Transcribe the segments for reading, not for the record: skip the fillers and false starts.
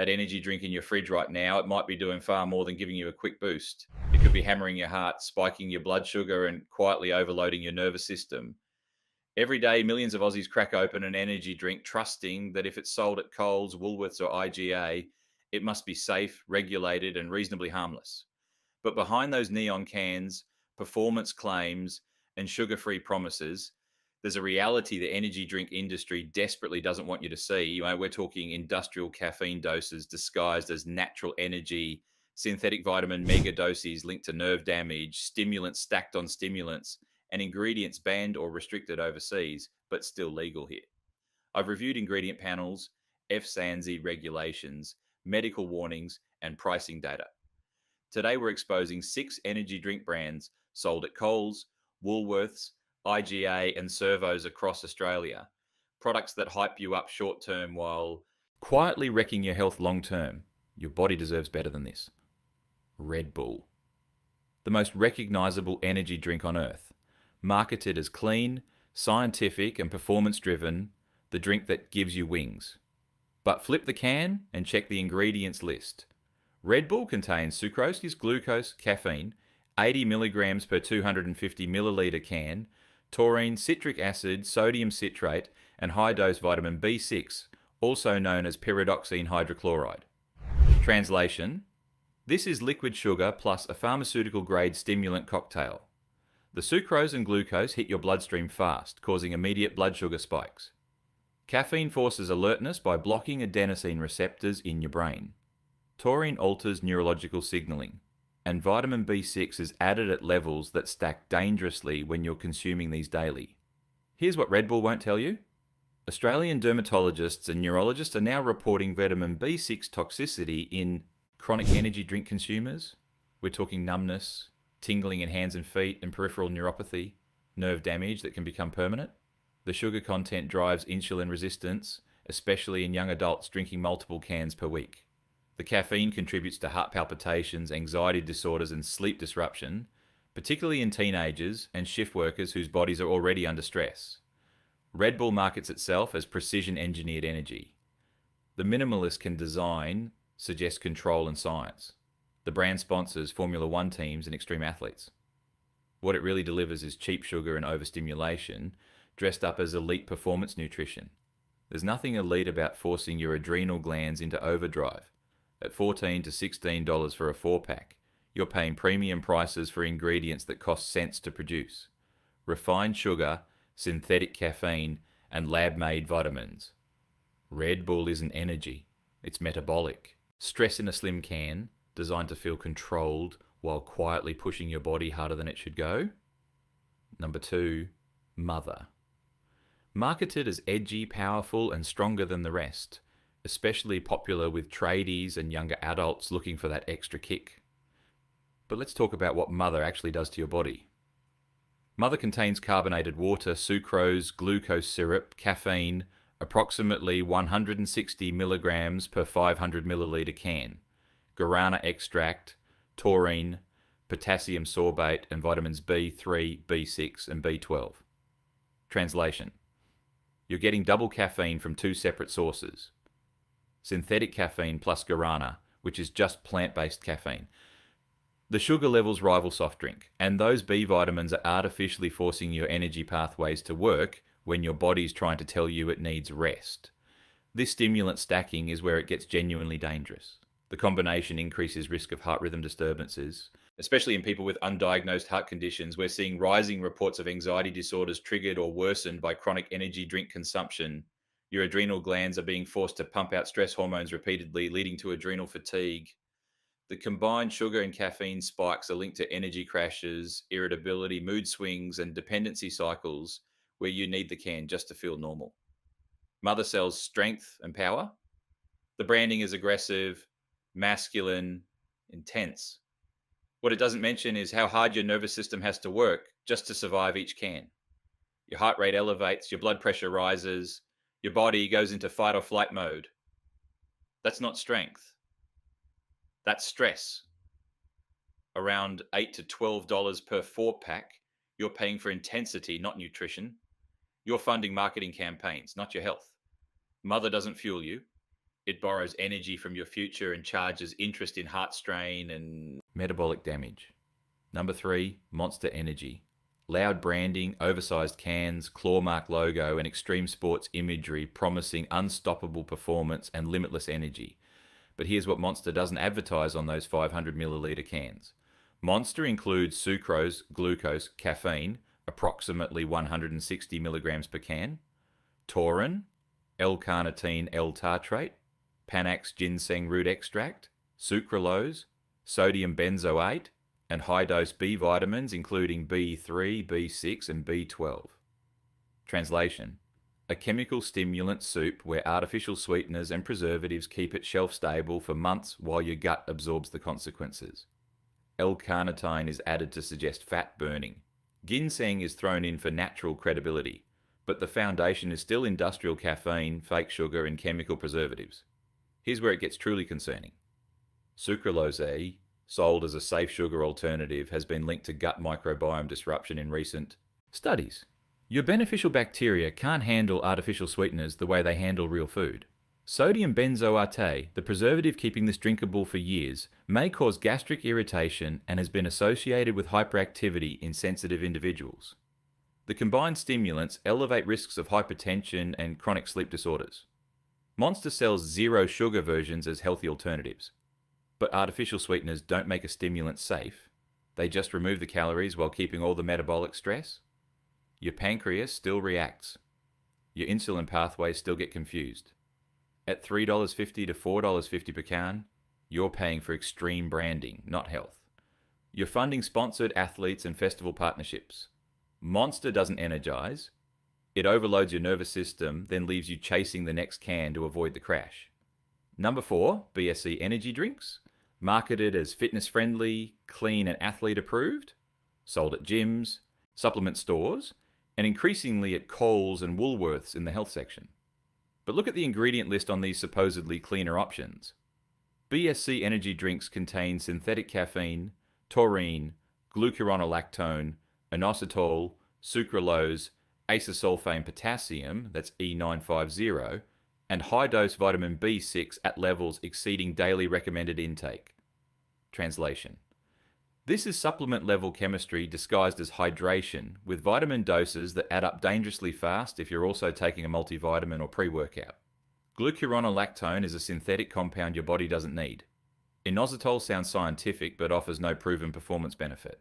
That energy drink in your fridge right now, it might be doing far more than giving you a quick boost. It could be hammering your heart, spiking your blood sugar, and quietly overloading your nervous system. Every day, millions of Aussies crack open an energy drink, trusting that if it's sold at Coles, Woolworths, or IGA, it must be safe, regulated, and reasonably harmless. But behind those neon cans, performance claims, and sugar free promises, there's a reality the energy drink industry desperately doesn't want you to see. We're talking industrial caffeine doses disguised as natural energy, synthetic vitamin mega doses linked to nerve damage, stimulants stacked on stimulants, and ingredients banned or restricted overseas, but still legal here. I've reviewed ingredient panels, FSANSI regulations, medical warnings, and pricing data. Today, we're exposing 6 energy drink brands sold at Coles, Woolworths, IGA, and servos across Australia. Products that hype you up short term while quietly wrecking your health long term. Your body deserves better than this. Red Bull, the most recognisable energy drink on earth. Marketed as clean, scientific, and performance driven, the drink that gives you wings. But flip the can and check the ingredients list. Red Bull contains sucrose, glucose, caffeine, 80 milligrams per 250 milliliter can, taurine, citric acid, sodium citrate, and high-dose vitamin B6, also known as pyridoxine hydrochloride. Translation: this is liquid sugar plus a pharmaceutical-grade stimulant cocktail. The sucrose and glucose hit your bloodstream fast, causing immediate blood sugar spikes. Caffeine forces alertness by blocking adenosine receptors in your brain. Taurine alters neurological signaling, and vitamin B6 is added at levels that stack dangerously when you're consuming these daily. Here's what Red Bull won't tell you. Australian dermatologists and neurologists are now reporting vitamin B6 toxicity in chronic energy drink consumers. We're talking numbness, tingling in hands and feet, and peripheral neuropathy, nerve damage that can become permanent. The sugar content drives insulin resistance, especially in young adults drinking multiple cans per week. The caffeine contributes to heart palpitations, anxiety disorders, and sleep disruption, particularly in teenagers and shift workers whose bodies are already under stress. Red Bull markets itself as precision-engineered energy. The minimalist can design, suggest control and science. The brand sponsors Formula One teams and extreme athletes. What it really delivers is cheap sugar and overstimulation, dressed up as elite performance nutrition. There's nothing elite about forcing your adrenal glands into overdrive. At $14 to $16 for a 4-pack, you're paying premium prices for ingredients that cost cents to produce. Refined sugar, synthetic caffeine, and lab-made vitamins. Red Bull isn't energy, it's metabolic. Stress in a slim can, designed to feel controlled while quietly pushing your body harder than it should go. Number 2, Mother. Marketed as edgy, powerful, and stronger than the rest, especially popular with tradies and younger adults looking for that extra kick. But let's talk about what Mother actually does to your body. Mother contains carbonated water, sucrose, glucose syrup, caffeine, approximately 160 milligrams per 500 milliliter can, guarana extract, taurine, potassium sorbate, and vitamins B3, B6, and B12. Translation: you're getting double caffeine from 2 separate sources. Synthetic caffeine plus guarana, which is just plant-based caffeine. The sugar levels rival soft drink, and those B vitamins are artificially forcing your energy pathways to work when your body's trying to tell you it needs rest. This stimulant stacking is where it gets genuinely dangerous. The combination increases risk of heart rhythm disturbances, especially in people with undiagnosed heart conditions. We're seeing rising reports of anxiety disorders triggered or worsened by chronic energy drink consumption. Your adrenal glands are being forced to pump out stress hormones repeatedly, leading to adrenal fatigue. The combined sugar and caffeine spikes are linked to energy crashes, irritability, mood swings, and dependency cycles where you need the can just to feel normal. Mother sells strength and power. The branding is aggressive, masculine, intense. What it doesn't mention is how hard your nervous system has to work just to survive each can. Your heart rate elevates, your blood pressure rises, your body goes into fight or flight mode. That's not strength. That's stress. Around $8 to $12 per 4-pack, you're paying for intensity, not nutrition. You're funding marketing campaigns, not your health. Mother doesn't fuel you. It borrows energy from your future and charges interest in heart strain and metabolic damage. Number 3, Monster Energy. Loud branding, oversized cans, claw mark logo, and extreme sports imagery promising unstoppable performance and limitless energy. But here's what Monster doesn't advertise on those 500 milliliter cans. Monster includes sucrose, glucose, caffeine, approximately 160 milligrams per can, taurine, L-carnitine L-tartrate, Panax ginseng root extract, sucralose, sodium benzoate, and high-dose B vitamins including B3, B6, and B12. Translation: a chemical stimulant soup where artificial sweeteners and preservatives keep it shelf-stable for months while your gut absorbs the consequences. L-carnitine is added to suggest fat burning. Ginseng is thrown in for natural credibility, but the foundation is still industrial caffeine, fake sugar, and chemical preservatives. Here's where it gets truly concerning. Sucralose, sold as a safe sugar alternative, has been linked to gut microbiome disruption in recent studies. Your beneficial bacteria can't handle artificial sweeteners the way they handle real food. Sodium benzoate, the preservative keeping this drinkable for years, may cause gastric irritation and has been associated with hyperactivity in sensitive individuals. The combined stimulants elevate risks of hypertension and chronic sleep disorders. Monster sells zero sugar versions as healthy alternatives. But artificial sweeteners don't make a stimulant safe. They just remove the calories while keeping all the metabolic stress. Your pancreas still reacts. Your insulin pathways still get confused. At $3.50 to $4.50 per can, you're paying for extreme branding, not health. You're funding sponsored athletes and festival partnerships. Monster doesn't energize. It overloads your nervous system, then leaves you chasing the next can to avoid the crash. Number 4, BSC energy drinks. Marketed as fitness-friendly, clean and athlete-approved. Sold at gyms, supplement stores, and increasingly at Coles and Woolworths in the health section. But look at the ingredient list on these supposedly cleaner options. BSC energy drinks contain synthetic caffeine, taurine, glucuronolactone, inositol, sucralose, acesulfame potassium, that's E950, and high-dose vitamin B6 at levels exceeding daily recommended intake. Translation: this is supplement-level chemistry disguised as hydration, with vitamin doses that add up dangerously fast if you're also taking a multivitamin or pre-workout. Glucuronolactone is a synthetic compound your body doesn't need. Inositol sounds scientific but offers no proven performance benefit.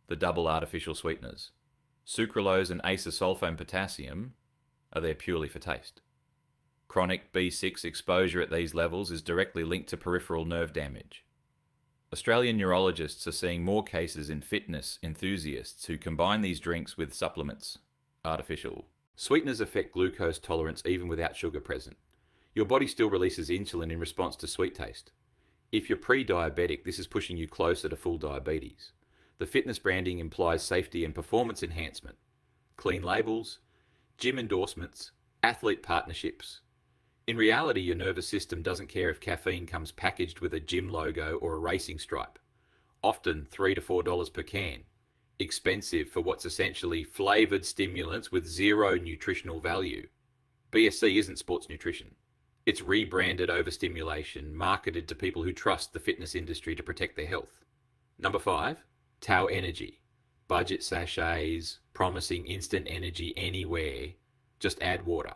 The double artificial sweeteners, sucralose and acesulfame potassium, are there purely for taste. Chronic B6 exposure at these levels is directly linked to peripheral nerve damage. Australian neurologists are seeing more cases in fitness enthusiasts who combine these drinks with supplements. Artificial sweeteners affect glucose tolerance even without sugar present. Your body still releases insulin in response to sweet taste. If you're pre-diabetic, this is pushing you closer to full diabetes. The fitness branding implies safety and performance enhancement. Clean labels, gym endorsements, athlete partnerships. In reality, your nervous system doesn't care if caffeine comes packaged with a gym logo or a racing stripe. Often $3 to $4 per can. Expensive for what's essentially flavoured stimulants with zero nutritional value. BSC isn't sports nutrition. It's rebranded overstimulation, marketed to people who trust the fitness industry to protect their health. Number 5, Tau Energy. Budget sachets, promising instant energy anywhere. Just add water.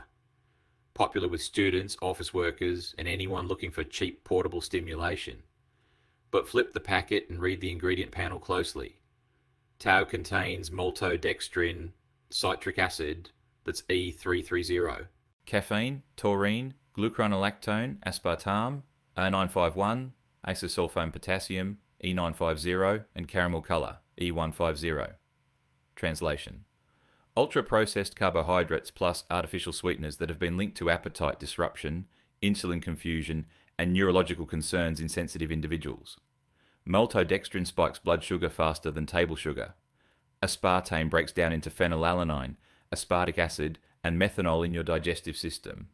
Popular with students, office workers, and anyone looking for cheap portable stimulation. But flip the packet and read the ingredient panel closely. Tau contains maltodextrin, citric acid, that's E330. Caffeine, taurine, glucuronolactone, aspartame, A951, acesulfame potassium, E950, and caramel colour, E150. Translation: ultra-processed carbohydrates plus artificial sweeteners that have been linked to appetite disruption, insulin confusion, and neurological concerns in sensitive individuals. Maltodextrin spikes blood sugar faster than table sugar. Aspartame breaks down into phenylalanine, aspartic acid, and methanol in your digestive system.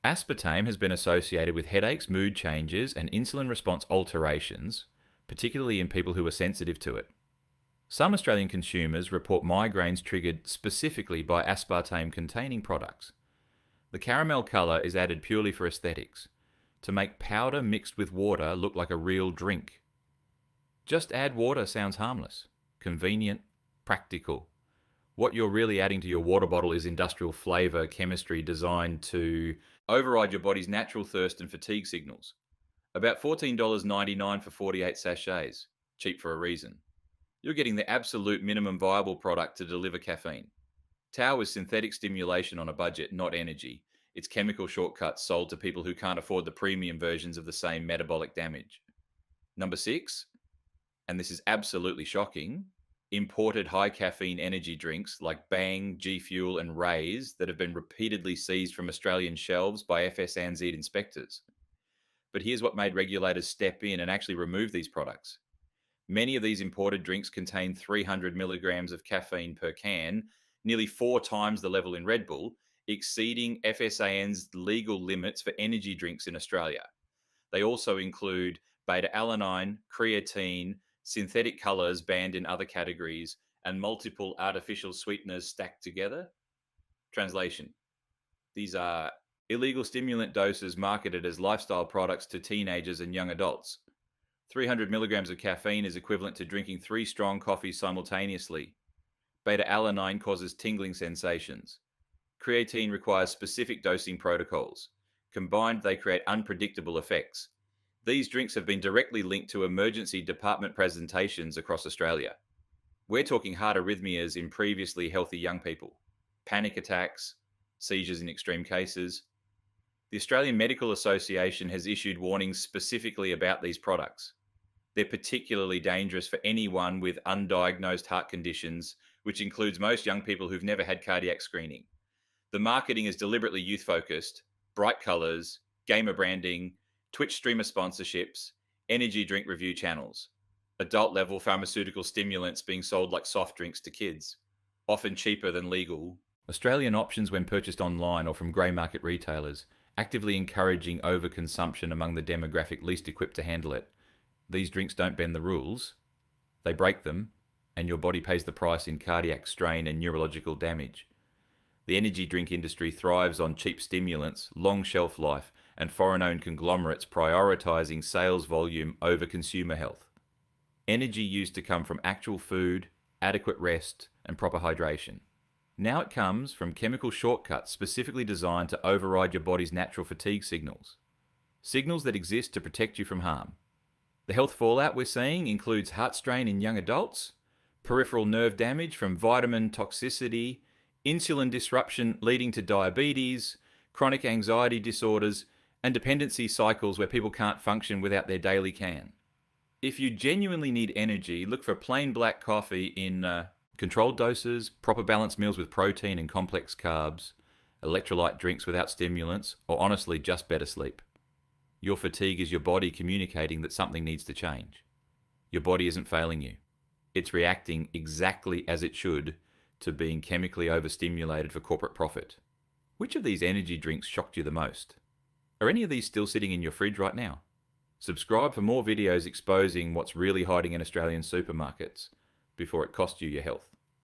Aspartame has been associated with headaches, mood changes, and insulin response alterations, particularly in people who are sensitive to it. Some Australian consumers report migraines triggered specifically by aspartame-containing products. The caramel colour is added purely for aesthetics. to make powder mixed with water look like a real drink. Just add water sounds harmless, convenient, practical. What you're really adding to your water bottle is industrial flavour chemistry designed to override your body's natural thirst and fatigue signals. About $14.99 for 48 sachets. Cheap for a reason. You're getting the absolute minimum viable product to deliver caffeine. Tau is synthetic stimulation on a budget, not energy. It's chemical shortcuts sold to people who can't afford the premium versions of the same metabolic damage. Number 6, and this is absolutely shocking, imported high caffeine energy drinks like Bang, G Fuel, and Rays that have been repeatedly seized from Australian shelves by FSANZ inspectors. But here's what made regulators step in and actually remove these products. Many of these imported drinks contain 300 milligrams of caffeine per can, nearly 4 times the level in Red Bull, exceeding FSAN's legal limits for energy drinks in Australia. They also include beta-alanine, creatine, synthetic colours banned in other categories, and multiple artificial sweeteners stacked together. Translation: these are illegal stimulant doses marketed as lifestyle products to teenagers and young adults. 300 milligrams of caffeine is equivalent to drinking 3 strong coffees simultaneously. Beta-alanine causes tingling sensations. Creatine requires specific dosing protocols. Combined, they create unpredictable effects. These drinks have been directly linked to emergency department presentations across Australia. We're talking heart arrhythmias in previously healthy young people, panic attacks, seizures in extreme cases. The Australian Medical Association has issued warnings specifically about these products. They're particularly dangerous for anyone with undiagnosed heart conditions, which includes most young people who've never had cardiac screening. The marketing is deliberately youth-focused, bright colours, gamer branding, Twitch streamer sponsorships, energy drink review channels, adult-level pharmaceutical stimulants being sold like soft drinks to kids, often cheaper than legal. Australian options when purchased online or from grey market retailers, actively encouraging overconsumption among the demographic least equipped to handle it. These drinks don't bend the rules, they break them, and your body pays the price in cardiac strain and neurological damage. The energy drink industry thrives on cheap stimulants, long shelf life, and foreign-owned conglomerates prioritising sales volume over consumer health. Energy used to come from actual food, adequate rest, and proper hydration. Now it comes from chemical shortcuts specifically designed to override your body's natural fatigue signals. Signals that exist to protect you from harm. The health fallout we're seeing includes heart strain in young adults, peripheral nerve damage from vitamin toxicity, insulin disruption leading to diabetes, chronic anxiety disorders, and dependency cycles where people can't function without their daily can. If you genuinely need energy, look for plain black coffee in controlled doses, proper balanced meals with protein and complex carbs, electrolyte drinks without stimulants, or honestly, just better sleep. Your fatigue is your body communicating that something needs to change. Your body isn't failing you. It's reacting exactly as it should to being chemically overstimulated for corporate profit. Which of these energy drinks shocked you the most? Are any of these still sitting in your fridge right now? Subscribe for more videos exposing what's really hiding in Australian supermarkets before it costs you your health.